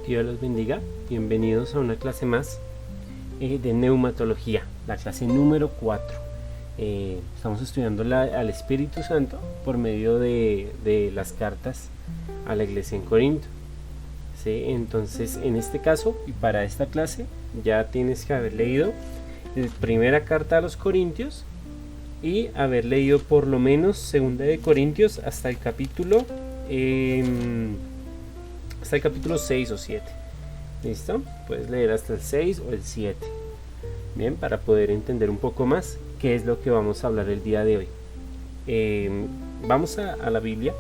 Dios los bendiga. Bienvenidos a una clase más de neumatología, la clase número 4. Estamos estudiando al Espíritu Santo por medio de las cartas a la iglesia en Corinto. ¿Sí? Entonces, en este caso y para esta clase ya tienes que haber leído la primera carta a los Corintios y haber leído por lo menos segunda de Corintios hasta el capítulo 6 o 7. ¿Listo? Puedes leer hasta el 6 o el 7. Bien, para poder entender un poco más qué es lo que vamos a hablar el día de hoy. Vamos a la Biblia,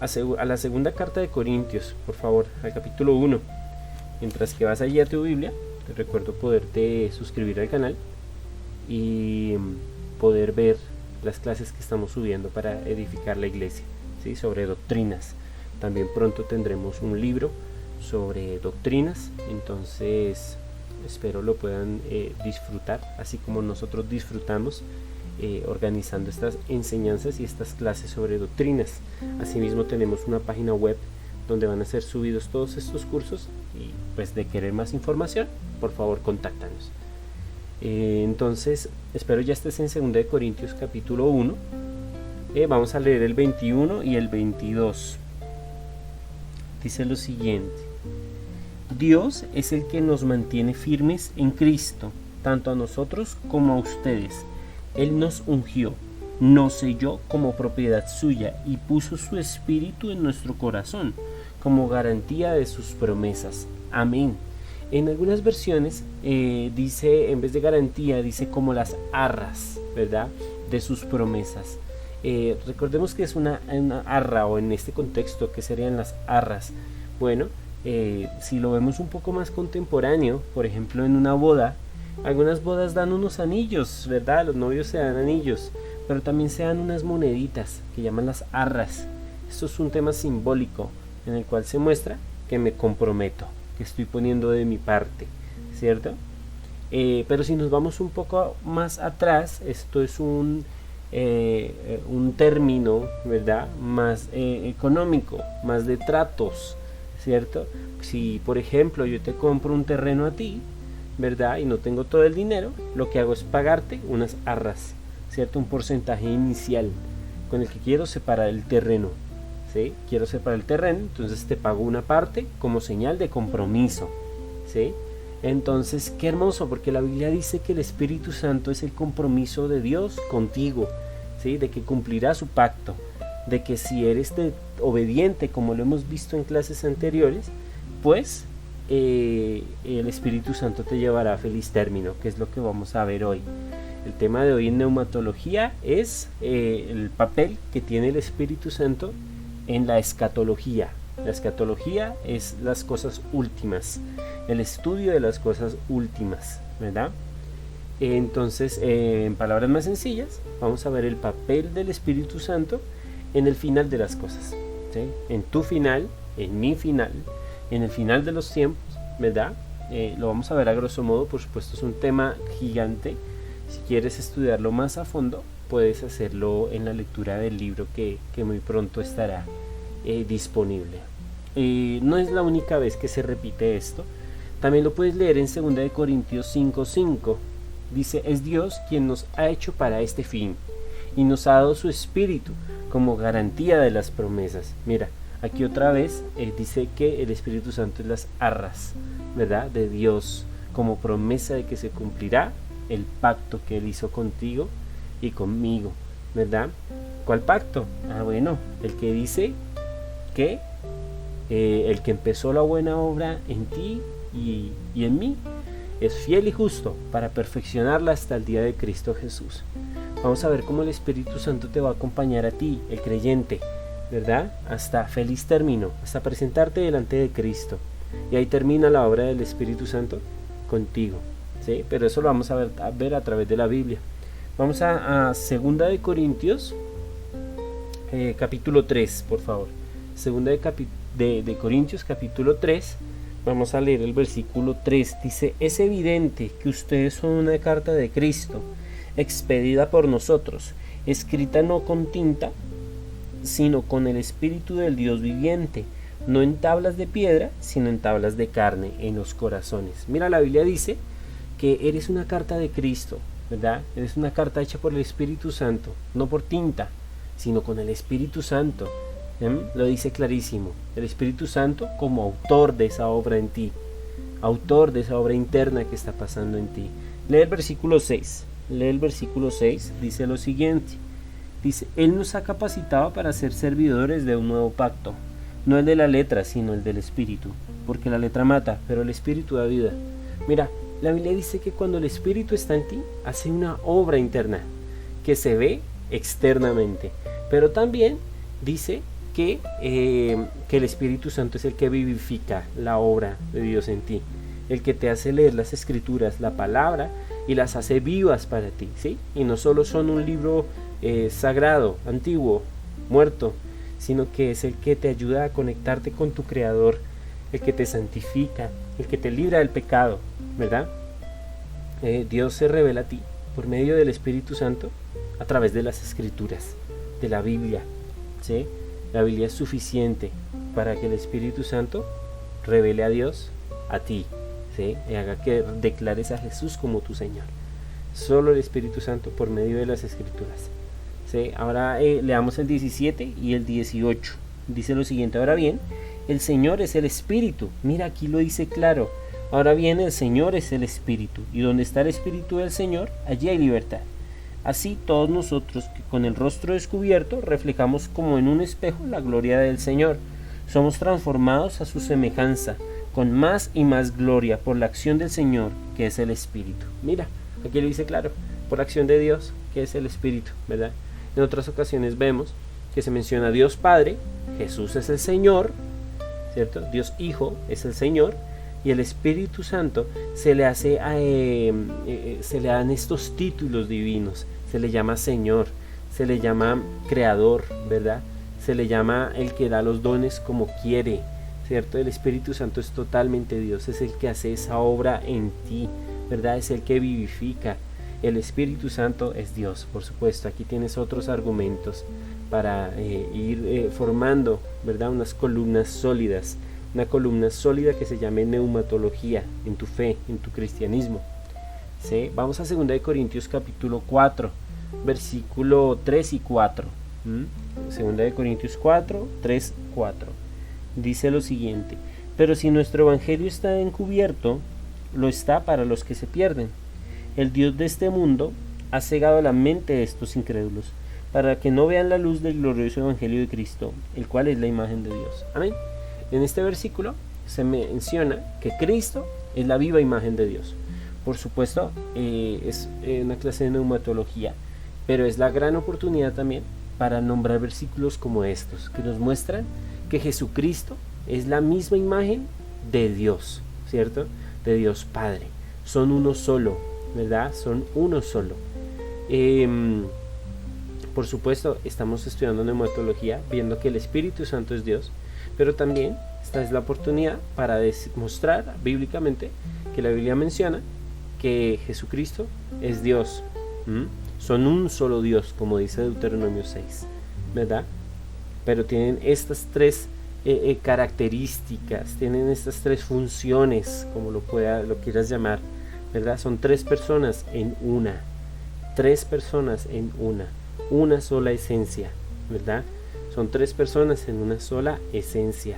a la segunda carta de Corintios, por favor, al capítulo 1. Mientras que vas allí a tu Biblia, te recuerdo poderte suscribir al canal y poder ver las clases que estamos subiendo para edificar la iglesia, ¿sí? Sobre doctrinas. También pronto tendremos un libro sobre doctrinas, entonces espero lo puedan disfrutar, así como nosotros disfrutamos organizando estas enseñanzas y estas clases sobre doctrinas. Asimismo tenemos una página web donde van a ser subidos todos estos cursos y pues de querer más información, por favor contáctanos. Entonces espero ya estés en 2 de Corintios capítulo 1. Vamos a leer el 21 y el 22. Dice lo siguiente: Dios es el que nos mantiene firmes en Cristo, tanto a nosotros como a ustedes. Él nos ungió, nos selló como propiedad suya y puso su espíritu en nuestro corazón como garantía de sus promesas. Amén. En algunas versiones dice, en vez de garantía, dice como las arras, ¿verdad?, de sus promesas. Recordemos que es una arra, o en este contexto, ¿qué serían las arras? Bueno, si lo vemos un poco más contemporáneo, por ejemplo en una boda, algunas bodas dan unos anillos, ¿verdad? Los novios se dan anillos, pero también se dan unas moneditas que llaman las arras. Esto es un tema simbólico en el cual se muestra que me comprometo, que estoy poniendo de mi parte, ¿cierto? Pero si nos vamos un poco más atrás, esto es un término, ¿verdad?, más económico, más de tratos, ¿cierto? Si por ejemplo yo te compro un terreno a ti, ¿verdad?, y no tengo todo el dinero, lo que hago es pagarte unas arras, ¿cierto?, un porcentaje inicial con el que quiero separar el terreno, ¿sí? Quiero separar el terreno, entonces te pago una parte como señal de compromiso, ¿sí? Entonces, qué hermoso, porque la Biblia dice que el Espíritu Santo es el compromiso de Dios contigo, ¿sí? De que cumplirá su pacto, de que si eres obediente, como lo hemos visto en clases anteriores, pues el Espíritu Santo te llevará a feliz término, que es lo que vamos a ver hoy. El tema de hoy en neumatología es el papel que tiene el Espíritu Santo en la escatología. La escatología es las cosas últimas, el estudio de las cosas últimas, ¿verdad? Entonces, en palabras más sencillas, vamos a ver el papel del Espíritu Santo en el final de las cosas, ¿sí? En tu final, en mi final, en el final de los tiempos, ¿verdad? Lo vamos a ver a grosso modo, por supuesto es un tema gigante. Si quieres estudiarlo más a fondo, puedes hacerlo en la lectura del libro que muy pronto estará disponible. No es la única vez que se repite esto. También lo puedes leer en 2 de Corintios 5:5. Dice: es Dios quien nos ha hecho para este fin y nos ha dado su espíritu como garantía de las promesas. Mira, aquí otra vez dice que el Espíritu Santo es las arras, ¿verdad?, de Dios, como promesa de que se cumplirá el pacto que Él hizo contigo y conmigo, ¿verdad? ¿Cuál pacto? Bueno, el que dice que el que empezó la buena obra en ti y en mí es fiel y justo para perfeccionarla hasta el día de Cristo Jesús. Vamos a ver cómo el Espíritu Santo te va a acompañar a ti, el creyente, ¿verdad?, hasta feliz término, hasta presentarte delante de Cristo. Y ahí termina la obra del Espíritu Santo contigo, ¿sí? Pero eso lo vamos a ver a través de la Biblia. Vamos a 2 de Corintios capítulo 3, por favor. 2 de Corintios capítulo 3. Vamos a leer el versículo 3. Dice: es evidente que ustedes son una carta de Cristo, expedida por nosotros, escrita no con tinta, sino con el Espíritu del Dios viviente, no en tablas de piedra, sino en tablas de carne, en los corazones. Mira, la Biblia dice que eres una carta de Cristo, ¿verdad? Eres una carta hecha por el Espíritu Santo, no por tinta, sino con el Espíritu Santo. Lo dice clarísimo, el Espíritu Santo como autor de esa obra en ti, autor de esa obra interna que está pasando en ti. Lee el versículo 6, dice lo siguiente, dice, Él nos ha capacitado para ser servidores de un nuevo pacto, no el de la letra, sino el del Espíritu, porque la letra mata, pero el Espíritu da vida. Mira, la Biblia dice que cuando el Espíritu está en ti, hace una obra interna, que se ve externamente, pero también dice que el Espíritu Santo es el que vivifica la obra de Dios en ti, el que te hace leer las Escrituras, la palabra, y las hace vivas para ti, ¿sí? Y no solo son un libro sagrado, antiguo, muerto, sino que es el que te ayuda a conectarte con tu Creador, el que te santifica, el que te libra del pecado, ¿verdad? Dios se revela a ti por medio del Espíritu Santo a través de las Escrituras, de la Biblia, ¿sí? La Biblia es suficiente para que el Espíritu Santo revele a Dios a ti, ¿sí? Y haga que declares a Jesús como tu Señor. Solo el Espíritu Santo por medio de las Escrituras, ¿sí? Ahora leamos el 17 y el 18. Dice lo siguiente: ahora bien, el Señor es el Espíritu. Mira, aquí lo dice claro. Ahora bien, el Señor es el Espíritu, y donde está el Espíritu del Señor, allí hay libertad. Así todos nosotros, que con el rostro descubierto reflejamos como en un espejo la gloria del Señor, somos transformados a su semejanza, con más y más gloria por la acción del Señor, que es el Espíritu. Mira, aquí lo dice claro, por la acción de Dios, que es el Espíritu, ¿verdad? En otras ocasiones vemos que se menciona Dios Padre, Jesús es el Señor, ¿cierto? Dios Hijo es el Señor, y el Espíritu Santo se le dan estos títulos divinos. Se le llama Señor, se le llama Creador, ¿verdad? Se le llama el que da los dones como quiere, ¿cierto? El Espíritu Santo es totalmente Dios, es el que hace esa obra en ti, ¿verdad? Es el que vivifica. El Espíritu Santo es Dios, por supuesto. Aquí tienes otros argumentos para ir formando, ¿verdad? Unas columnas sólidas, una columna sólida que se llame neumatología en tu fe, en tu cristianismo. ¿Sí? Vamos a 2 Corintios capítulo 4, versículo 3 y 4. 2 Corintios 4, 3, 4. Dice lo siguiente: pero si nuestro evangelio está encubierto, lo está para los que se pierden. El Dios de este mundo ha cegado la mente de estos incrédulos, para que no vean la luz del glorioso evangelio de Cristo, el cual es la imagen de Dios. Amén. En este versículo se menciona que Cristo es la viva imagen de Dios. Por supuesto, es una clase de neumatología, pero es la gran oportunidad también para nombrar versículos como estos, que nos muestran que Jesucristo es la misma imagen de Dios, ¿cierto? De Dios Padre. Son uno solo, ¿verdad? Son uno solo. Por supuesto, estamos estudiando neumatología, viendo que el Espíritu Santo es Dios, pero también esta es la oportunidad para demostrar bíblicamente que la Biblia menciona que Jesucristo es Dios. Son un solo Dios, como dice Deuteronomio 6, ¿verdad? Pero tienen estas tres características, tienen estas tres funciones, como lo quieras llamar, ¿verdad? Son tres personas en una, una sola esencia, ¿verdad? Son tres personas en una sola esencia.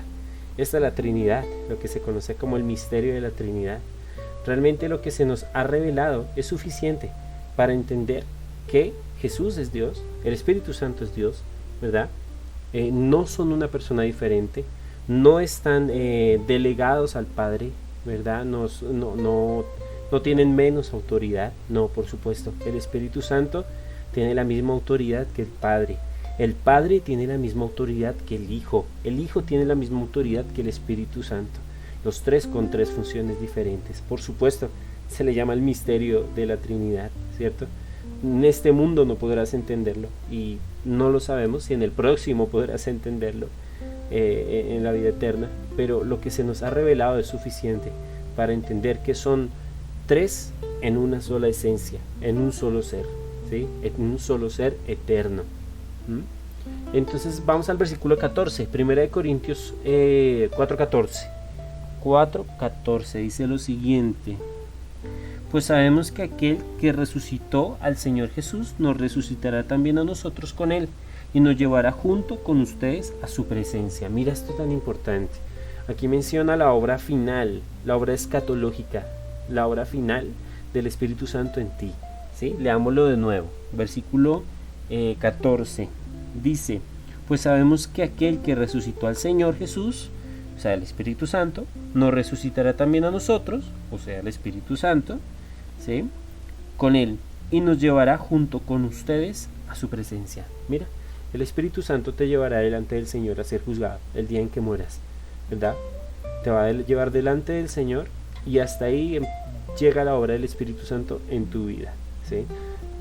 Esta es la Trinidad, lo que se conoce como el misterio de la Trinidad. Realmente lo que se nos ha revelado es suficiente para entender que Jesús es Dios, el Espíritu Santo es Dios, ¿verdad? No son una persona diferente, no están delegados al Padre, ¿verdad? No tienen menos autoridad, no, por supuesto. El Espíritu Santo tiene la misma autoridad que el Padre. El Padre tiene la misma autoridad que el Hijo tiene la misma autoridad que el Espíritu Santo. Los tres con tres funciones diferentes. Por supuesto, se le llama el misterio de la Trinidad, ¿cierto? En este mundo no podrás entenderlo y no lo sabemos si en el próximo podrás entenderlo en la vida eterna, pero lo que se nos ha revelado es suficiente para entender que son tres en una sola esencia, en un solo ser, ¿sí? En un solo ser eterno. Entonces vamos al versículo 14, 1 Corintios 4:14. 4:14 dice lo siguiente: pues sabemos que aquel que resucitó al Señor Jesús nos resucitará también a nosotros con él y nos llevará junto con ustedes a su presencia. Mira esto tan importante. Aquí menciona la obra final, la obra escatológica, la obra final del Espíritu Santo en ti. ¿Sí? Leámoslo de nuevo. Versículo 14 dice: pues sabemos que aquel que resucitó al Señor Jesús, o sea el Espíritu Santo, nos resucitará también a nosotros, o sea el Espíritu Santo, ¿sí? Con él, y nos llevará junto con ustedes a su presencia. Mira, el Espíritu Santo te llevará delante del Señor a ser juzgado el día en que mueras, ¿verdad? Te va a llevar delante del Señor, y hasta ahí llega la obra del Espíritu Santo en tu vida, ¿sí?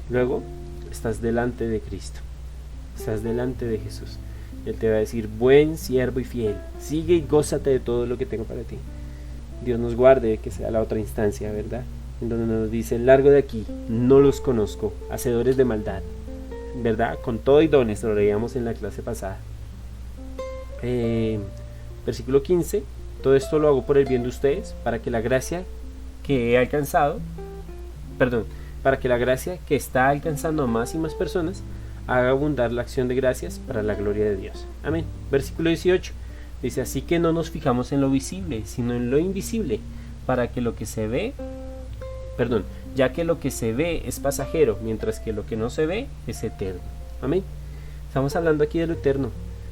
Luego estás delante de Cristo, estás delante de Jesús. Él te va a decir: buen siervo y fiel, sigue y gózate de todo lo que tengo para ti. Dios nos guarde de que sea la otra instancia, ¿verdad? En donde nos dice: largo de aquí, no los conozco, hacedores de maldad, ¿verdad? Con todo y dones, lo leíamos en la clase pasada. Versículo 15: todo esto lo hago por el bien de ustedes, para que la gracia que he alcanzado, para que la gracia que está alcanzando a más y más personas haga abundar la acción de gracias para la gloria de Dios. Amén. Versículo 18 dice: así que no nos fijamos en lo visible, sino en lo invisible, para que lo que se ve, ya que lo que se ve es pasajero, mientras que lo que no se ve es eterno. Amén. Estamos hablando aquí de lo eterno.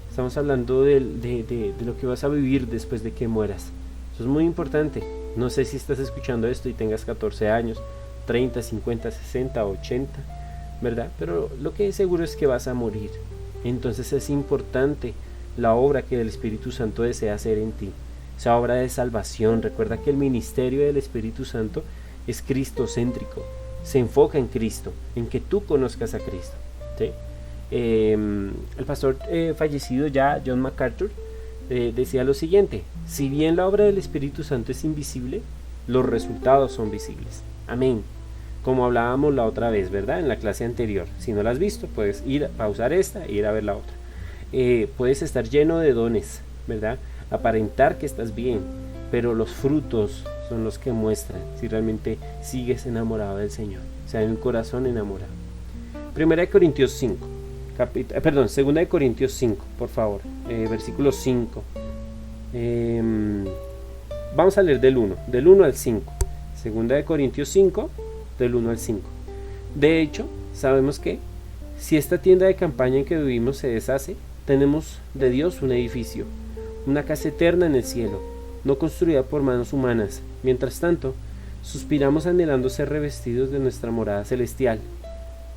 Estamos hablando de lo que vas a vivir después de que mueras. Eso es muy importante. No sé si estás escuchando esto y tengas 14 años, 30, 50, 60, 80, ¿verdad? Pero lo que es seguro es que vas a morir. Entonces es importante la obra que el Espíritu Santo desea hacer en ti. Esa obra de salvación. Recuerda que el ministerio del Espíritu Santo es cristocéntrico. Se enfoca en Cristo, en que tú conozcas a Cristo, ¿sí? El pastor fallecido ya, John MacArthur, decía lo siguiente: si bien la obra del Espíritu Santo es invisible, los resultados son visibles. Amén. Como hablábamos la otra vez, ¿verdad? En la clase anterior. Si no la has visto, puedes ir a pausar esta e ir a ver la otra. Puedes estar lleno de dones, ¿verdad? Aparentar que estás bien, pero los frutos son los que muestran si realmente sigues enamorado del Señor, o sea, en un corazón enamorado. 2 Corintios 5, por favor, versículo 5. Vamos a leer del 1 al 5. 2 Corintios 5, del 1 al 5. De hecho, sabemos que si esta tienda de campaña en que vivimos se deshace, tenemos de Dios un edificio, una casa eterna en el cielo, no construida por manos humanas. Mientras tanto, suspiramos anhelando ser revestidos de nuestra morada celestial,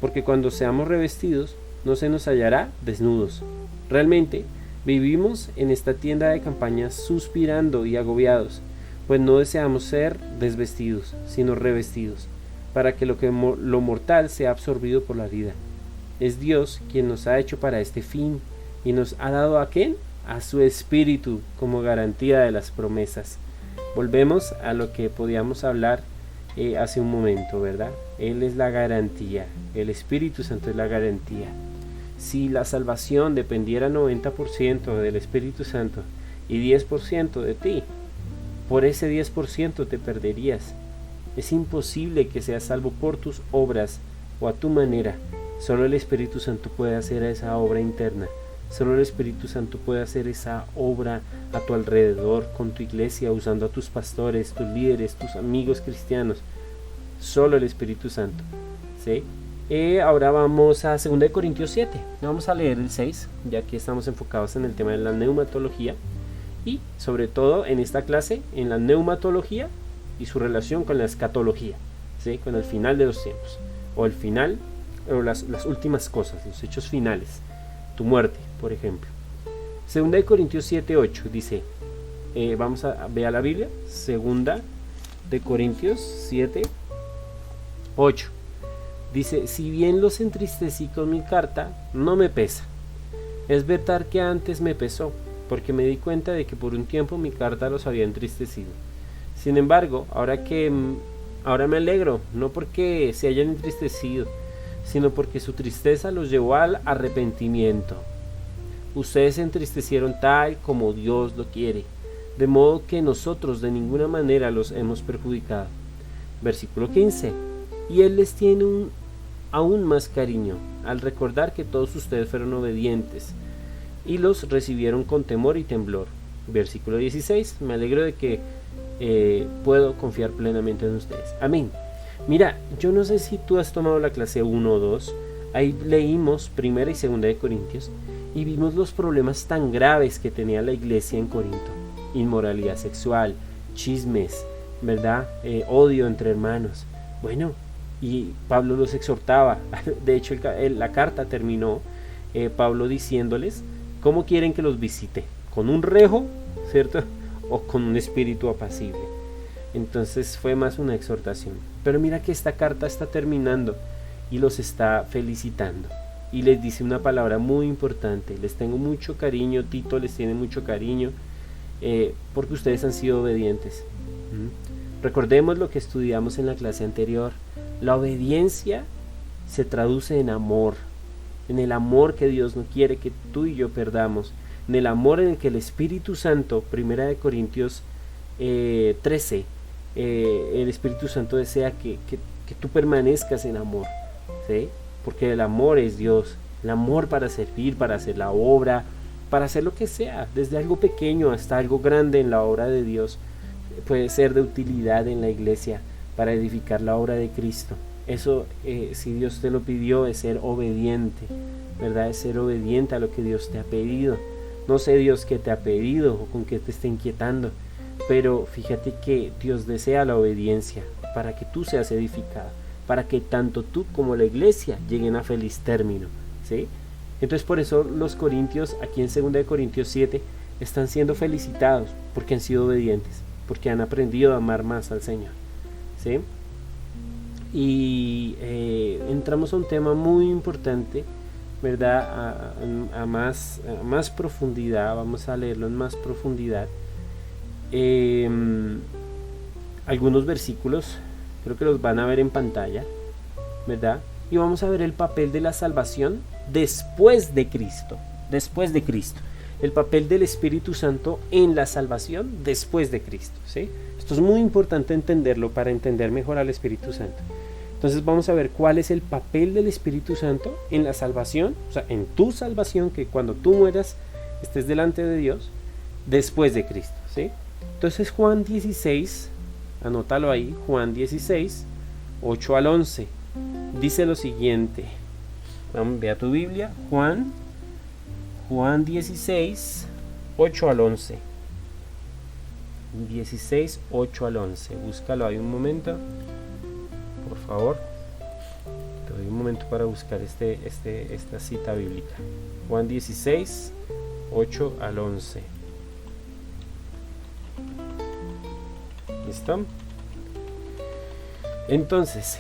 porque cuando seamos revestidos, no se nos hallará desnudos. Realmente, vivimos en esta tienda de campaña suspirando y agobiados, pues no deseamos ser desvestidos, sino revestidos, para que lo mortal sea absorbido por la vida. Es Dios quien nos ha hecho para este fin, y nos ha dado ¿a quién? A su Espíritu como garantía de las promesas. Volvemos a lo que podíamos hablar hace un momento, ¿verdad? Él es la garantía, el Espíritu Santo es la garantía. Si la salvación dependiera 90% del Espíritu Santo y 10% de ti, por ese 10% te perderías. Es imposible que seas salvo por tus obras o a tu manera. Solo el Espíritu Santo puede hacer esa obra interna. Solo el Espíritu Santo puede hacer esa obra a tu alrededor, con tu iglesia, usando a tus pastores, tus líderes, tus amigos cristianos. Solo el Espíritu Santo, ¿sí? Ahora vamos a 2 Corintios 7. Vamos a leer el 6, ya que estamos enfocados en el tema de la neumatología. Y sobre todo en esta clase, en la neumatología y su relación con la escatología, ¿sí? Con el final de los tiempos. O el final, o las últimas cosas, los hechos finales. Tu muerte, por ejemplo. 2 Corintios 7, 8 dice, vamos a ver a la Biblia, 2 Corintios 7, 8. Dice: si bien los entristecí con mi carta, no me pesa. Es verdad que antes me pesó, porque me di cuenta de que por un tiempo mi carta los había entristecido. Sin embargo, ahora me alegro, no porque se hayan entristecido, sino porque su tristeza los llevó al arrepentimiento. ustedes se entristecieron tal como Dios lo quiere, de modo que nosotros de ninguna manera los hemos perjudicado. Versículo 15. Y Él les tiene aún más cariño, al recordar que todos ustedes fueron obedientes, y los recibieron con temor y temblor. Versículo 16. Me alegro de que puedo confiar plenamente en ustedes. Amén. Mira, yo no sé si tú has tomado la clase 1 o 2. Ahí leímos 1 y 2 de Corintios y vimos los problemas tan graves que tenía la iglesia en Corinto. Inmoralidad sexual, chismes, ¿verdad? Odio entre hermanos. Bueno, y Pablo los exhortaba. De hecho, la carta terminó Pablo diciéndoles cómo quieren que los visite, con un rejo, ¿cierto? O con un espíritu apacible. Entonces fue más una exhortación. Pero mira que esta carta está terminando y los está felicitando. Y les dice una palabra muy importante: les tengo mucho cariño, Tito les tiene mucho cariño, porque ustedes han sido obedientes. Recordemos lo que estudiamos en la clase anterior. La obediencia se traduce en amor, en el amor que Dios no quiere que tú y yo perdamos, en el amor en el que el Espíritu Santo, 1 Corintios 13, el Espíritu Santo desea que tú permanezcas en amor, ¿sí? Porque el amor es Dios, el amor para servir, para hacer la obra, para hacer lo que sea, desde algo pequeño hasta algo grande en la obra de Dios, puede ser de utilidad en la iglesia para edificar la obra de Cristo. Eso, si Dios te lo pidió, es ser obediente, ¿verdad? Es ser obediente a lo que Dios te ha pedido. No sé Dios qué te ha pedido o con qué te está inquietando, pero fíjate que Dios desea la obediencia para que tú seas edificado, para que tanto tú como la iglesia lleguen a feliz término, ¿sí? Entonces por eso los corintios, aquí en 2 Corintios 7, están siendo felicitados porque han sido obedientes, porque han aprendido a amar más al Señor, ¿sí? Y entramos a un tema muy importante, ¿verdad? A más profundidad. Vamos a leerlo en más profundidad. Algunos versículos, creo que los van a ver en pantalla, ¿verdad? Y vamos a ver el papel de la salvación después de Cristo. Después de Cristo. El papel del Espíritu Santo en la salvación después de Cristo, ¿sí? Esto es muy importante entenderlo para entender mejor al Espíritu Santo. Entonces vamos a ver cuál es el papel del Espíritu Santo en la salvación, o sea, en tu salvación, que cuando tú mueras estés delante de Dios después de Cristo, ¿sí? Entonces Juan 16, anótalo ahí, Juan 16, 8 al 11, dice lo siguiente. Vamos, ve a tu Biblia, Juan 16, 8 al 11. 16, 8 al 11. Búscalo ahí un momento, por favor. Te doy un momento para buscar esta cita bíblica. Juan 16, 8 al 11. ¿Listo? Entonces,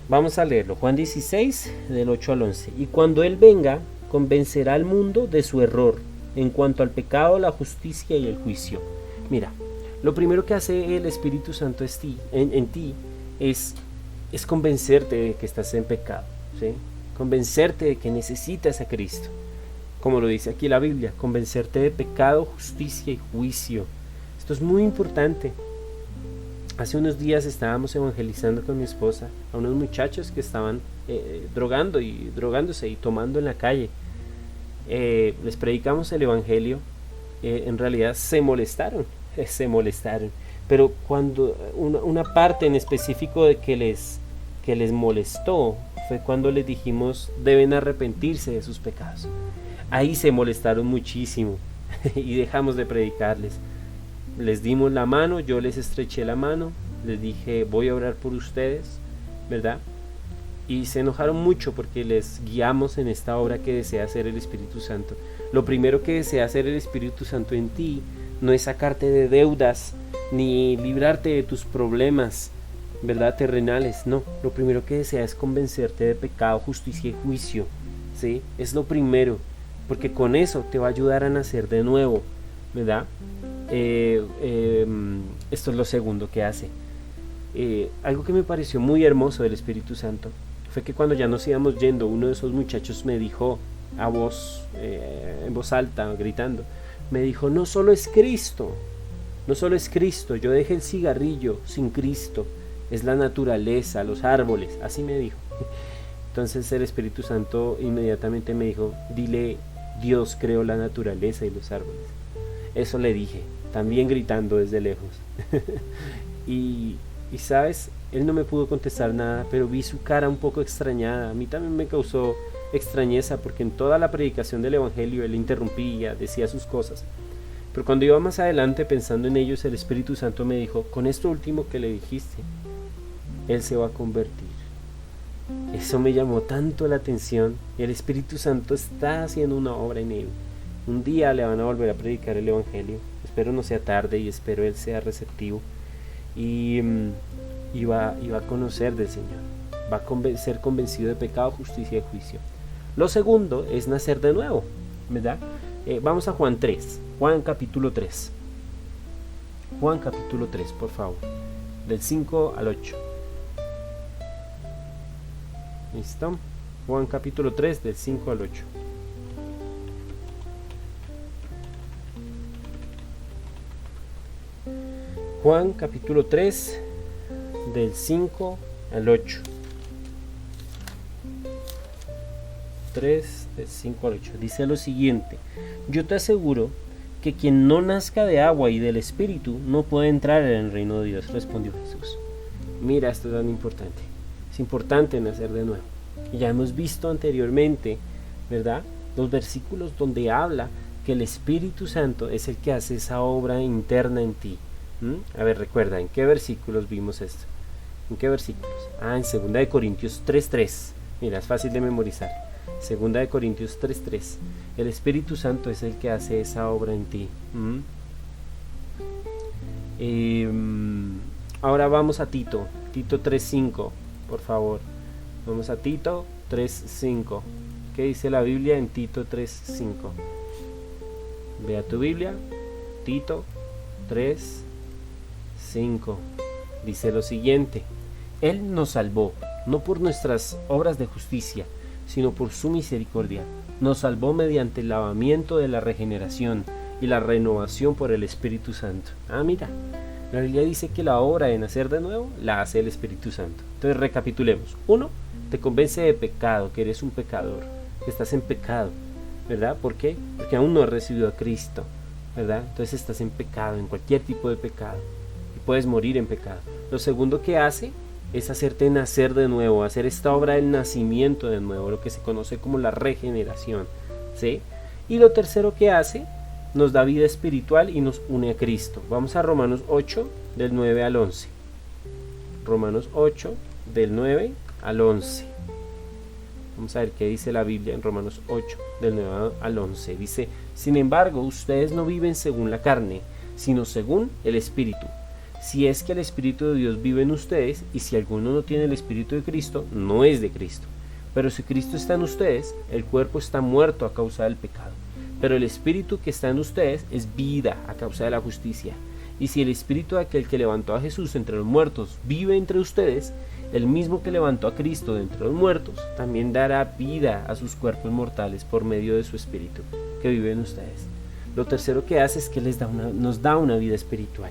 vamos a leerlo. Juan 16, del 8 al 11. Y cuando Él venga, convencerá al mundo de su error en cuanto al pecado, la justicia y el juicio. Mira, lo primero que hace el Espíritu Santo en ti es convencerte de que estás en pecado, ¿sí? Convencerte de que necesitas a Cristo, como lo dice aquí la Biblia, convencerte de pecado, justicia y juicio. Esto es muy importante. Hace unos días estábamos evangelizando con mi esposa a unos muchachos que estaban drogándose y tomando en la calle. Les predicamos el evangelio. En realidad se molestaron, pero cuando una parte en específico de que les molestó fue cuando les dijimos deben arrepentirse de sus pecados. Ahí se molestaron muchísimo y dejamos de predicarles. Les dimos la mano, yo les estreché la mano, les dije voy a orar por ustedes, ¿verdad? Y se enojaron mucho porque les guiamos en esta obra que desea hacer el Espíritu Santo. Lo primero que desea hacer el Espíritu Santo en ti no es sacarte de deudas ni librarte de tus problemas, ¿verdad? Terrenales. No, lo primero que desea es convencerte de pecado, justicia y juicio, ¿sí? Es lo primero, porque con eso te va a ayudar a nacer de nuevo, ¿verdad? Esto es lo segundo que hace. Algo que me pareció muy hermoso del Espíritu Santo fue que cuando ya nos íbamos yendo, uno de esos muchachos me dijo, en voz alta, gritando, me dijo, no solo es Cristo, yo dejé el cigarrillo sin Cristo, es la naturaleza, los árboles, así me dijo. Entonces el Espíritu Santo inmediatamente me dijo, dile, Dios creó la naturaleza y los árboles. Eso le dije, también gritando desde lejos. y sabes, él no me pudo contestar nada, pero vi su cara un poco extrañada. A mí también me causó extrañeza porque en toda la predicación del Evangelio él interrumpía, decía sus cosas. Pero cuando iba más adelante pensando en ellos, el Espíritu Santo me dijo, con esto último que le dijiste, él se va a convertir. Eso me llamó tanto la atención. El Espíritu Santo está haciendo una obra en él. Un día le van a volver a predicar el Evangelio. Espero no sea tarde y espero él sea receptivo. Y va a conocer del Señor. Va a ser convencido de pecado, justicia y juicio. Lo segundo es nacer de nuevo, ¿verdad? Vamos a Juan 3. Juan capítulo 3. Juan capítulo 3, por favor. Del 5 al 8. ¿Listo? Juan capítulo 3 del 5 al 8. Juan capítulo 3 del 5 al 8. 3 del 5 al 8. Dice lo siguiente: yo te aseguro que quien no nazca de agua y del Espíritu no puede entrar en el reino de Dios, respondió Jesús. Mira, esto es tan importante. Es importante nacer de nuevo. Y ya hemos visto anteriormente, ¿verdad?, los versículos donde habla que el Espíritu Santo es el que hace esa obra interna en ti. A ver, recuerda, ¿en qué versículos vimos esto? ¿En qué versículos? En 2 Corintios 3:3. Mira, es fácil de memorizar. 2 Corintios 3:3. El Espíritu Santo es el que hace esa obra en ti. Ahora vamos a Tito 3:5, por favor. Vamos a Tito 3:5. ¿Qué dice la Biblia en Tito 3:5? Ve a tu Biblia, Tito 3:5. Dice lo siguiente: Él nos salvó, no por nuestras obras de justicia, sino por su misericordia. Nos salvó mediante el lavamiento de la regeneración y la renovación por el Espíritu Santo. Mira, la Biblia dice que la obra de nacer de nuevo la hace el Espíritu Santo. Entonces recapitulemos. 1. Te convence de pecado, que eres un pecador, que estás en pecado, ¿verdad? ¿Por qué? Porque aún no has recibido a Cristo, ¿verdad? Entonces estás en pecado, en cualquier tipo de pecado, y puedes morir en pecado. Lo segundo que hace es hacerte nacer de nuevo, hacer esta obra del nacimiento de nuevo, lo que se conoce como la regeneración, ¿sí? Y lo tercero que hace, nos da vida espiritual y nos une a Cristo. Vamos a Romanos 8, del 9 al 11. Romanos 8, del 9 al 11. Vamos a ver qué dice la Biblia en Romanos 8, del 9 al 11. Dice: sin embargo, ustedes no viven según la carne, sino según el Espíritu. Si es que el Espíritu de Dios vive en ustedes, y si alguno no tiene el Espíritu de Cristo, no es de Cristo. Pero si Cristo está en ustedes, el cuerpo está muerto a causa del pecado, pero el Espíritu que está en ustedes es vida a causa de la justicia. Y si el Espíritu de aquel que levantó a Jesús entre los muertos vive entre ustedes, el mismo que levantó a Cristo de entre los muertos también dará vida a sus cuerpos mortales por medio de su Espíritu que vive en ustedes. Lo tercero que hace es que nos da una vida espiritual.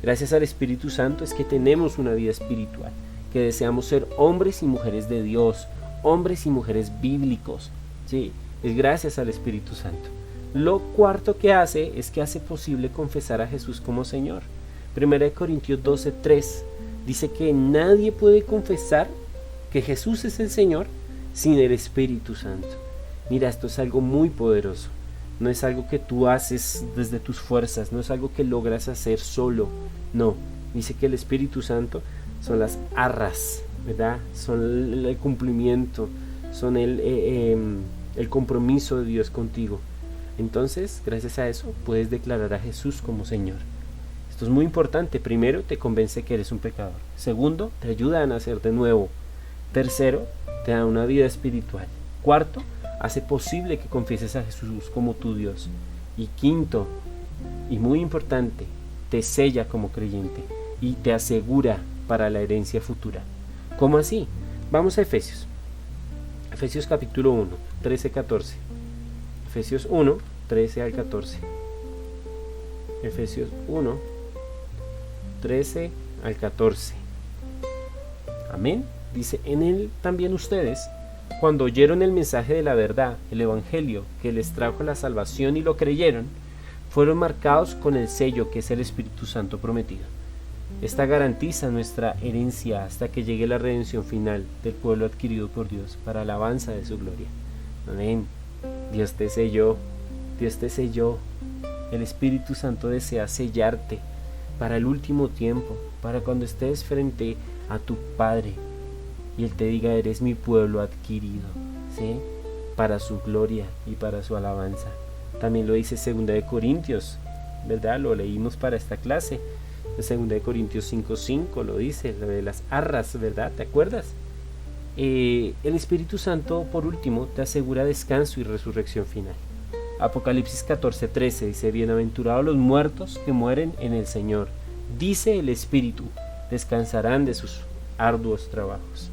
Gracias al Espíritu Santo es que tenemos una vida espiritual, que deseamos ser hombres y mujeres de Dios, hombres y mujeres bíblicos. Sí, es gracias al Espíritu Santo. Lo cuarto que hace es que hace posible confesar a Jesús como Señor. 1 Corintios 12:3 dice que nadie puede confesar que Jesús es el Señor sin el Espíritu Santo. Mira, esto es algo muy poderoso. No es algo que tú haces desde tus fuerzas, no es algo que logras hacer solo. No, dice que el Espíritu Santo son las arras, ¿verdad? Son el cumplimiento, son el compromiso de Dios contigo. Entonces, gracias a eso, puedes declarar a Jesús como Señor. Esto es muy importante. Primero, te convence que eres un pecador. Segundo, te ayuda a nacer de nuevo. Tercero, te da una vida espiritual. Cuarto, hace posible que confieses a Jesús como tu Dios. Y quinto, y muy importante, te sella como creyente y te asegura para la herencia futura. ¿Cómo así? Vamos a Efesios. Efesios capítulo 1, 13-14. Efesios 1, 13 al 14. Efesios 1, 13 al 14. Amén. Dice, en él también ustedes, cuando oyeron el mensaje de la verdad, el evangelio que les trajo la salvación y lo creyeron, fueron marcados con el sello que es el Espíritu Santo prometido. Esta garantiza nuestra herencia hasta que llegue la redención final del pueblo adquirido por Dios para alabanza de su gloria. Amén. Dios te selló, Dios te selló. El Espíritu Santo desea sellarte para el último tiempo, para cuando estés frente a tu Padre y Él te diga, eres mi pueblo adquirido, ¿sí? Para su gloria y para su alabanza. También lo dice 2 Corintios, ¿verdad? Lo leímos para esta clase. 2 Corintios 5:5 lo dice, lo de las arras, ¿verdad? ¿Te acuerdas? El Espíritu Santo, por último, te asegura descanso y resurrección final. Apocalipsis 14:13 dice, bienaventurados los muertos que mueren en el Señor. Dice el Espíritu, descansarán de sus arduos trabajos.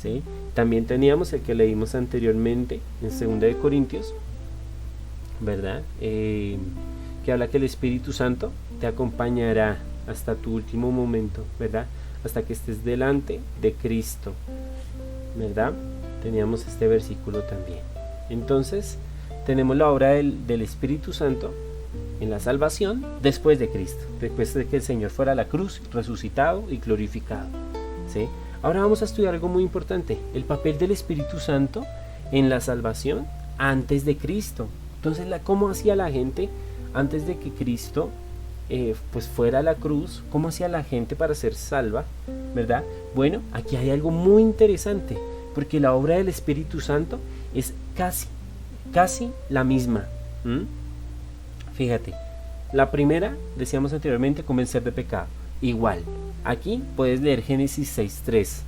¿Sí? También teníamos el que leímos anteriormente en 2 Corintios, ¿verdad? Que habla que el Espíritu Santo te acompañará hasta tu último momento, ¿verdad? Hasta que estés delante de Cristo, ¿verdad? Teníamos este versículo también. Entonces, tenemos la obra del Espíritu Santo en la salvación después de Cristo, después de que el Señor fuera a la cruz, resucitado y glorificado, ¿sí? Ahora vamos a estudiar algo muy importante, el papel del Espíritu Santo en la salvación antes de Cristo. Entonces, ¿cómo hacía la gente antes de que Cristo pues fuera a la cruz? ¿Cómo hacía la gente para ser salva? ¿Verdad? Bueno, aquí hay algo muy interesante, porque la obra del Espíritu Santo es casi la misma. Fíjate, la primera, decíamos anteriormente, convencer de pecado. Igual, aquí puedes leer Génesis 6:3,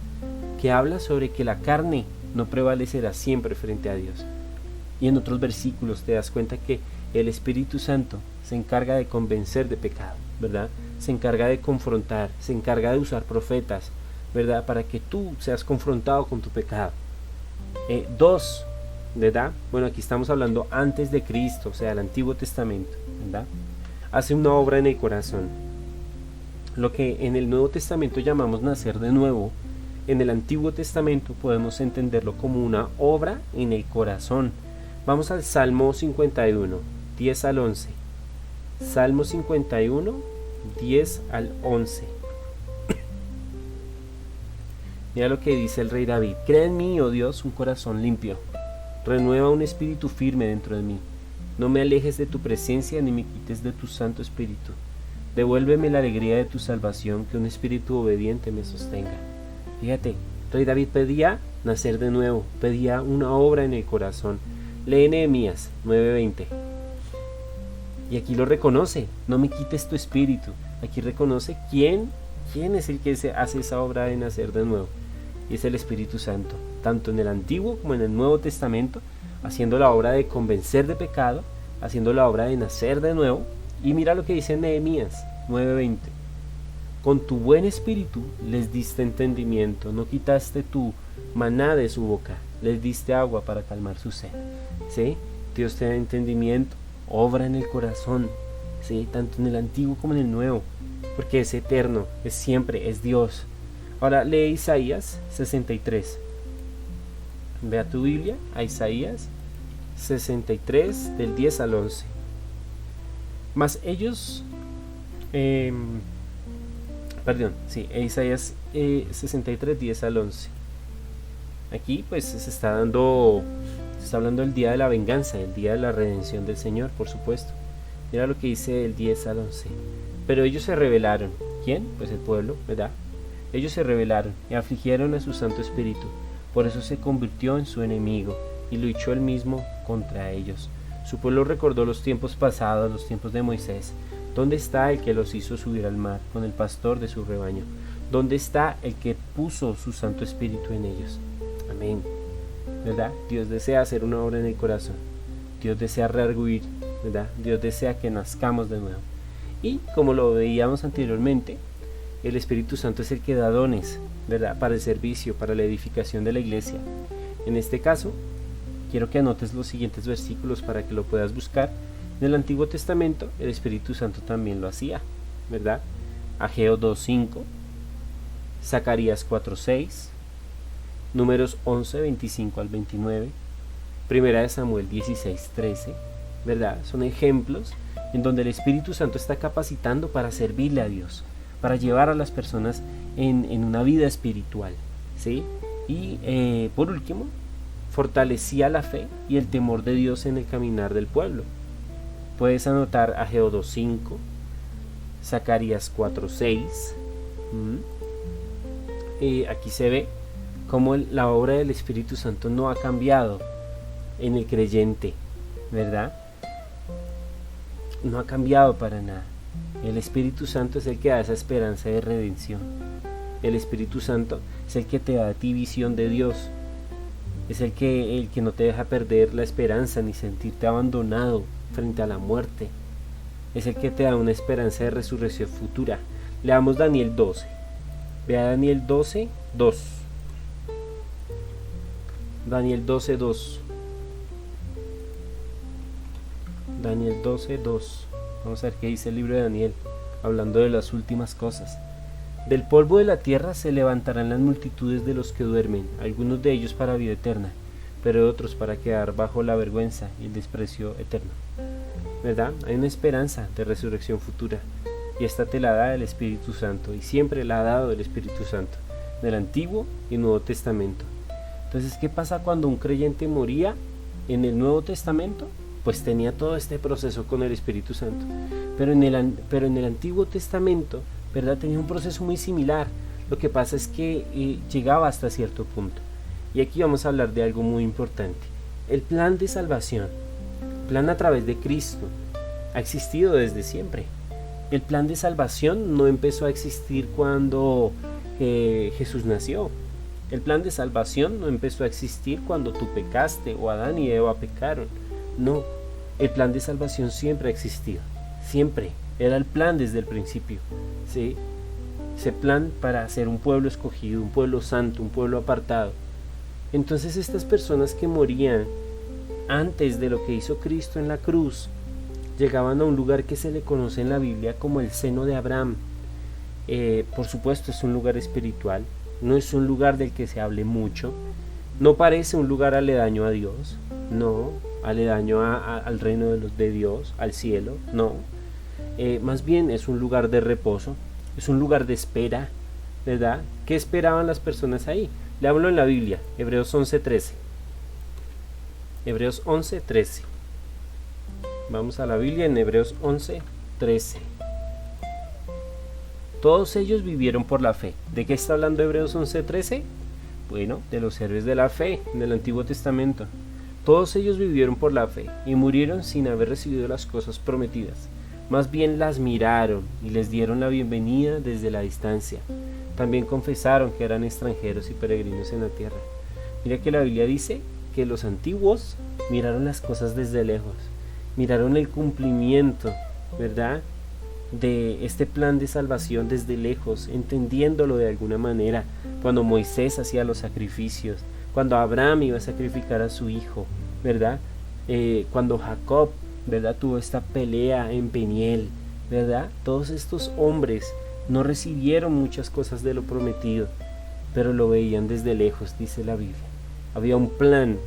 que habla sobre que la carne no prevalecerá siempre frente a Dios. Y en otros versículos te das cuenta que el Espíritu Santo se encarga de convencer de pecado, ¿verdad? Se encarga de confrontar, se encarga de usar profetas, ¿verdad? Para que tú seas confrontado con tu pecado. 2, ¿verdad? Bueno, aquí estamos hablando antes de Cristo, o sea, el Antiguo Testamento, ¿verdad? Hace una obra en el corazón. Lo que en el Nuevo Testamento llamamos nacer de nuevo, en el Antiguo Testamento podemos entenderlo como una obra en el corazón. Vamos al Salmo 51, 10 al 11. Salmo 51, 10 al 11. Mira lo que dice el rey David. Crea en mí, oh Dios, un corazón limpio. Renueva un espíritu firme dentro de mí. No me alejes de tu presencia ni me quites de tu Santo Espíritu. Devuélveme la alegría de tu salvación, que un espíritu obediente me sostenga. Fíjate, rey David pedía nacer de nuevo, pedía una obra en el corazón. Lee Nehemías 9:20. Y aquí lo reconoce, no me quites tu espíritu. Aquí reconoce quién es el que hace esa obra de nacer de nuevo. Y es el Espíritu Santo, tanto en el Antiguo como en el Nuevo Testamento, haciendo la obra de convencer de pecado, haciendo la obra de nacer de nuevo. Y mira lo que dice Nehemías 9:20. Con tu buen espíritu les diste entendimiento, no quitaste tu maná de su boca, les diste agua para calmar su sed. ¿Sí? Dios te da entendimiento, obra en el corazón, ¿sí? Tanto en el Antiguo como en el Nuevo, porque es eterno, es siempre, es Dios. Ahora lee Isaías 63. Ve a tu Biblia, a Isaías 63, del 10 al 11. Mas ellos, Isaías 63, 10 al 11. Aquí pues se está hablando del día de la venganza, el día de la redención del Señor, por supuesto. Mira lo que dice el 10 al 11. Pero ellos se rebelaron. ¿Quién? Pues el pueblo, ¿verdad? Ellos se rebelaron y afligieron a su Santo Espíritu. Por eso se convirtió en su enemigo y luchó él mismo contra ellos. Su pueblo recordó los tiempos pasados, los tiempos de Moisés. ¿Dónde está el que los hizo subir al mar con el pastor de su rebaño? ¿Dónde está el que puso su Santo Espíritu en ellos? Amén. ¿Verdad? Dios desea hacer una obra en el corazón. Dios desea rearguir, ¿verdad? Dios desea que nazcamos de nuevo. Y como lo veíamos anteriormente, el Espíritu Santo es el que da dones, ¿verdad? Para el servicio, para la edificación de la iglesia. En este caso, quiero que anotes los siguientes versículos para que lo puedas buscar. En el Antiguo Testamento el Espíritu Santo también lo hacía, ¿verdad? Ageo 2:5, Zacarías 4:6, Números 11:25 al 29, Primera de Samuel 16:13, ¿verdad? Son ejemplos en donde el Espíritu Santo está capacitando para servirle a Dios, para llevar a las personas en una vida espiritual, ¿sí? Y por último, fortalecía la fe y el temor de Dios en el caminar del pueblo. Puedes anotar Ageo 2:5, Zacarías 4:6. Aquí se ve cómo la obra del Espíritu Santo no ha cambiado en el creyente, ¿verdad? No ha cambiado para nada. El Espíritu Santo es el que da esa esperanza de redención. El Espíritu Santo es el que te da a ti visión de Dios. Es el que no te deja perder la esperanza ni sentirte abandonado frente a la muerte. Es el que te da una esperanza de resurrección futura. Leamos Daniel 12. Vea Daniel 12:2. Daniel 12:2. Daniel 12:2. Vamos a ver qué dice el libro de Daniel, hablando de las últimas cosas. Del polvo de la tierra se levantarán las multitudes de los que duermen, algunos de ellos para vida eterna, pero otros para quedar bajo la vergüenza y el desprecio eterno. ¿Verdad? Hay una esperanza de resurrección futura, y esta te la da el Espíritu Santo, y siempre la ha dado el Espíritu Santo, del Antiguo y Nuevo Testamento. Entonces, ¿qué pasa cuando un creyente moría en el Nuevo Testamento? Pues tenía todo este proceso con el Espíritu Santo, pero en el Antiguo Testamento, ¿verdad?, tenía un proceso muy similar. Lo que pasa es que llegaba hasta cierto punto, y aquí vamos a hablar de algo muy importante. El plan de salvación, plan a través de Cristo, ha existido desde siempre. El plan de salvación no empezó a existir cuando Jesús nació. El plan de salvación no empezó a existir cuando tú pecaste o Adán y Eva pecaron. No, el plan de salvación siempre ha existido, siempre, era el plan desde el principio, ¿sí? Ese plan para ser un pueblo escogido, un pueblo santo, un pueblo apartado. Entonces estas personas que morían antes de lo que hizo Cristo en la cruz, llegaban a un lugar que se le conoce en la Biblia como el seno de Abraham. Por supuesto es un lugar espiritual, no es un lugar del que se hable mucho, no parece un lugar aledaño a Dios, no, aledaño al reino de Dios, al cielo, no, más bien es un lugar de reposo, es un lugar de espera, ¿verdad? ¿Qué esperaban las personas ahí? Le hablo en la Biblia, Hebreos 11:13. Hebreos 11:13. Vamos a la Biblia en Hebreos 11:13. Todos ellos vivieron por la fe. ¿De qué está hablando Hebreos 11:13? Bueno, de los héroes de la fe en el Antiguo Testamento. Todos ellos vivieron por la fe y murieron sin haber recibido las cosas prometidas. Más bien las miraron y les dieron la bienvenida desde la distancia. También confesaron que eran extranjeros y peregrinos en la tierra. Mira que la Biblia dice que los antiguos miraron las cosas desde lejos. Miraron el cumplimiento, ¿verdad?, de este plan de salvación desde lejos, entendiéndolo de alguna manera. Cuando Moisés hacía los sacrificios, cuando Abraham iba a sacrificar a su hijo, ¿verdad? Cuando Jacob, ¿verdad?, tuvo esta pelea en Peniel, ¿verdad? Todos estos hombres no recibieron muchas cosas de lo prometido, pero lo veían desde lejos, dice la Biblia. Había un plan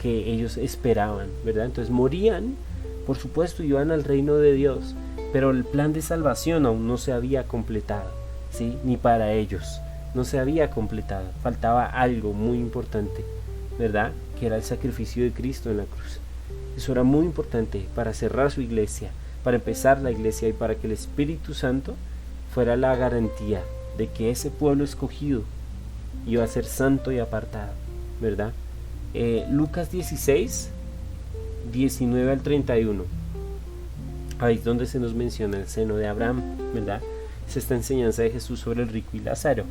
que ellos esperaban, ¿verdad? Entonces morían, por supuesto, iban al reino de Dios, pero el plan de salvación aún no se había completado, ¿sí? Ni para ellos no se había completado, faltaba algo muy importante, ¿verdad?, que era el sacrificio de Cristo en la cruz. Eso era muy importante para cerrar su iglesia, para empezar la iglesia y para que el Espíritu Santo fuera la garantía de que ese pueblo escogido iba a ser santo y apartado, ¿verdad? Lucas 16, 19 al 31. Ahí es donde se nos menciona el seno de Abraham, ¿verdad? Es esta enseñanza de Jesús sobre el rico y Lázaro,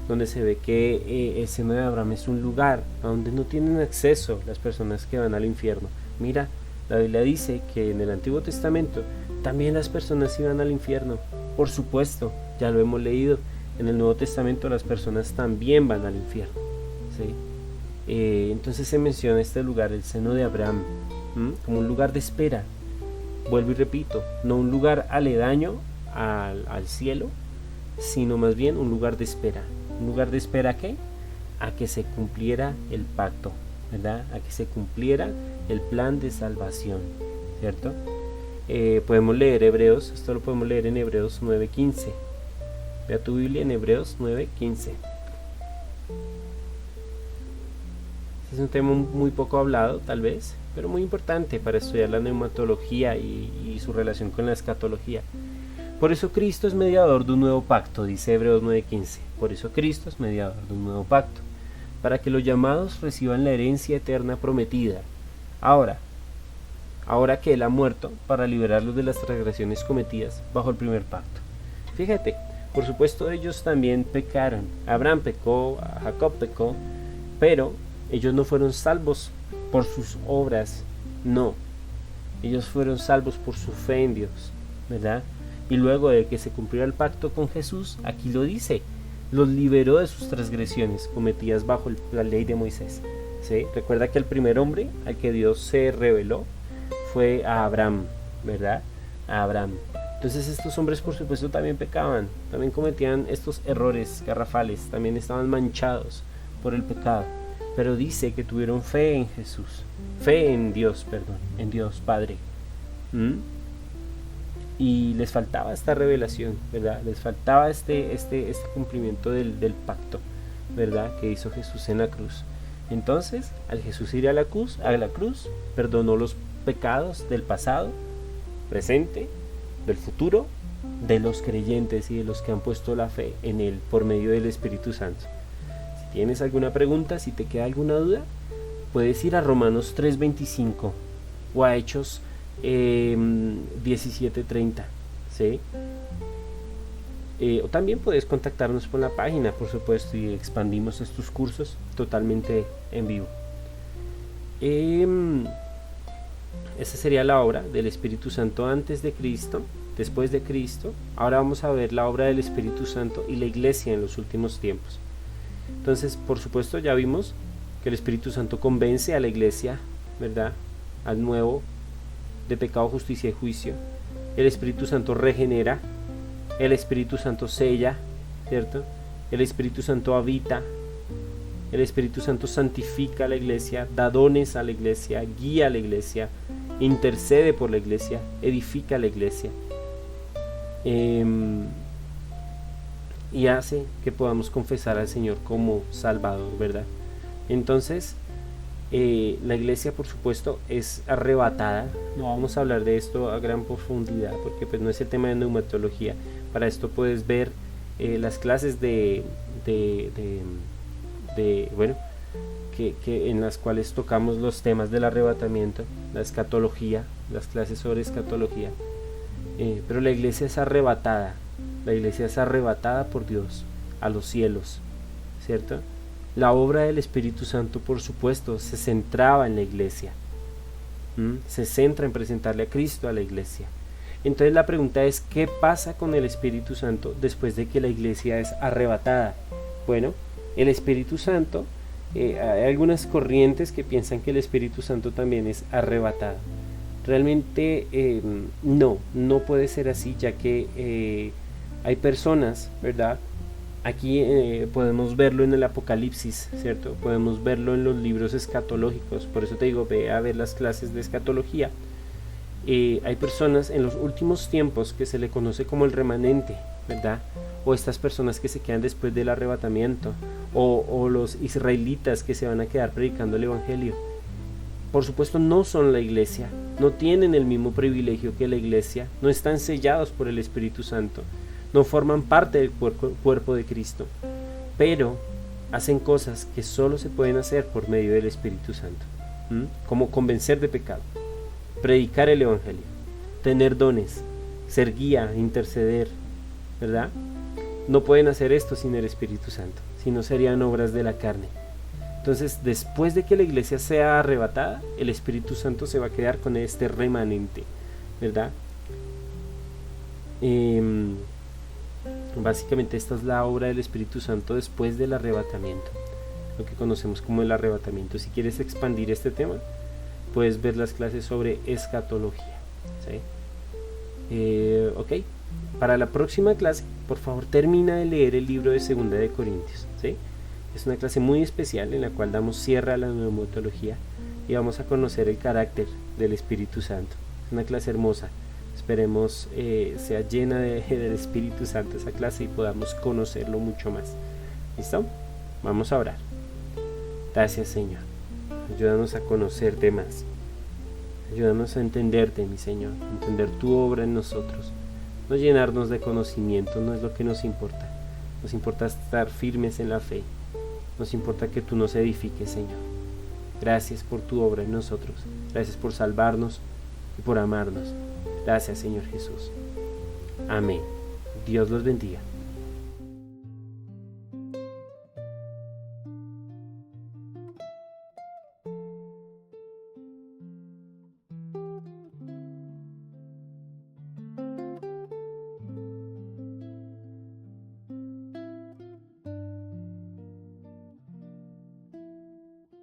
donde se ve que el seno de Abraham es un lugar a donde no tienen acceso las personas que van al infierno. Mira, la Biblia dice que en el Antiguo Testamento también las personas iban al infierno. Por supuesto, ya lo hemos leído, en el Nuevo Testamento las personas también van al infierno, ¿sí? Entonces se menciona este lugar, el seno de Abraham, como un lugar de espera. Vuelvo y repito, no un lugar aledaño al cielo, sino más bien un lugar de espera. ¿Un lugar de espera a qué? A que se cumpliera el pacto, ¿verdad? A que se cumpliera el plan de salvación, ¿cierto? Podemos leer Hebreos, esto lo podemos leer en Hebreos 9:15. Vea tu Biblia en Hebreos 9:15. Es un tema muy poco hablado, tal vez, pero muy importante para estudiar la neumatología y su relación con la escatología. Por eso Cristo es mediador de un nuevo pacto, dice Hebreos 9:15. Por eso Cristo es mediador de un nuevo pacto, para que los llamados reciban la herencia eterna prometida. Ahora que Él ha muerto para liberarlos de las transgresiones cometidas bajo el primer pacto. Fíjate, por supuesto ellos también pecaron. Abraham pecó, Jacob pecó, pero ellos no fueron salvos por sus obras, no. Ellos fueron salvos por su fe en Dios, ¿verdad? Y luego de que se cumpliera el pacto con Jesús, aquí lo dice, los liberó de sus transgresiones cometidas bajo la ley de Moisés. ¿Sí? Recuerda que el primer hombre al que Dios se reveló fue a Abraham, ¿verdad? A Abraham. Entonces estos hombres por supuesto también pecaban, también cometían estos errores garrafales, también estaban manchados por el pecado. Pero dice que tuvieron fe en Jesús, fe en Dios, en Dios Padre. Y les faltaba esta revelación, ¿verdad? Les faltaba este cumplimiento del pacto, ¿verdad? Que hizo Jesús en la cruz. Entonces, al Jesús ir a la cruz, perdonó los pecados del pasado, presente, del futuro, de los creyentes y de los que han puesto la fe en Él por medio del Espíritu Santo. Si tienes alguna pregunta, si te queda alguna duda, puedes ir a Romanos 3:25 o a Hechos 17:30, ¿sí? O también puedes contactarnos por la página, por supuesto, y expandimos estos cursos totalmente en vivo. Esa sería la obra del Espíritu Santo antes de Cristo, después de Cristo. Ahora vamos a ver la obra del Espíritu Santo y la iglesia en los últimos tiempos. Entonces, por supuesto, ya vimos que el Espíritu Santo convence a la iglesia, ¿verdad?, al nuevo, de pecado, justicia y juicio. El Espíritu Santo regenera, el Espíritu Santo sella, ¿cierto? El Espíritu Santo habita, el Espíritu Santo santifica a la iglesia, da dones a la iglesia, guía a la iglesia, intercede por la iglesia, edifica a la iglesia, y hace que podamos confesar al Señor como Salvador, ¿verdad? Entonces, la iglesia, por supuesto, es arrebatada. No vamos a hablar de esto a gran profundidad porque pues no es el tema de neumatología. Para esto puedes ver las clases que en las cuales tocamos los temas del arrebatamiento, la escatología, las clases sobre escatología. Pero la iglesia es arrebatada. La iglesia es arrebatada por Dios a los cielos, ¿cierto? La obra del Espíritu Santo, por supuesto, se centraba en la iglesia. Se centra en presentarle a Cristo a la iglesia. Entonces la pregunta es, ¿qué pasa con el Espíritu Santo después de que la iglesia es arrebatada? Bueno, el Espíritu Santo, hay algunas corrientes que piensan que el Espíritu Santo también es arrebatado. Realmente no puede ser así, ya que hay personas, ¿verdad? Aquí podemos verlo en el Apocalipsis, ¿cierto? Podemos verlo en los libros escatológicos. Por eso te digo, ve a ver las clases de escatología. Hay personas en los últimos tiempos que se le conoce como el remanente, ¿verdad? O estas personas que se quedan después del arrebatamiento, o los israelitas que se van a quedar predicando el evangelio. Por supuesto no son la iglesia, no tienen el mismo privilegio que la iglesia, no están sellados por el Espíritu Santo, no forman parte del cuerpo de Cristo, pero hacen cosas que solo se pueden hacer por medio del Espíritu Santo, como convencer de pecado, predicar el evangelio, tener dones, ser guía, interceder, ¿verdad? No pueden hacer esto sin el Espíritu Santo, si no serían obras de la carne. Entonces, después de que la iglesia sea arrebatada, el Espíritu Santo se va a quedar con este remanente, ¿verdad? Básicamente esta es la obra del Espíritu Santo después del arrebatamiento. lo que conocemos como el arrebatamiento. Si quieres expandir este tema, puedes ver las clases sobre escatología, ¿sí? Ok, para la próxima clase, por favor, termina de leer el libro de 2 de Corintios, ¿sí? Es una clase muy especial en la cual damos cierre a la pneumatología y vamos a conocer el carácter del Espíritu Santo. Es una clase hermosa. Esperemos sea llena del Espíritu Santo esa clase y podamos conocerlo mucho más. ¿Listo? Vamos a orar. Gracias, Señor. Ayúdanos a conocerte más. Ayúdanos a entenderte, mi Señor, a entender tu obra en nosotros. No llenarnos de conocimiento no es lo que nos importa. Nos importa estar firmes en la fe. Nos importa que tú nos edifiques, Señor. Gracias por tu obra en nosotros. Gracias por salvarnos y por amarnos. Gracias, Señor Jesús. Amén. Dios los bendiga.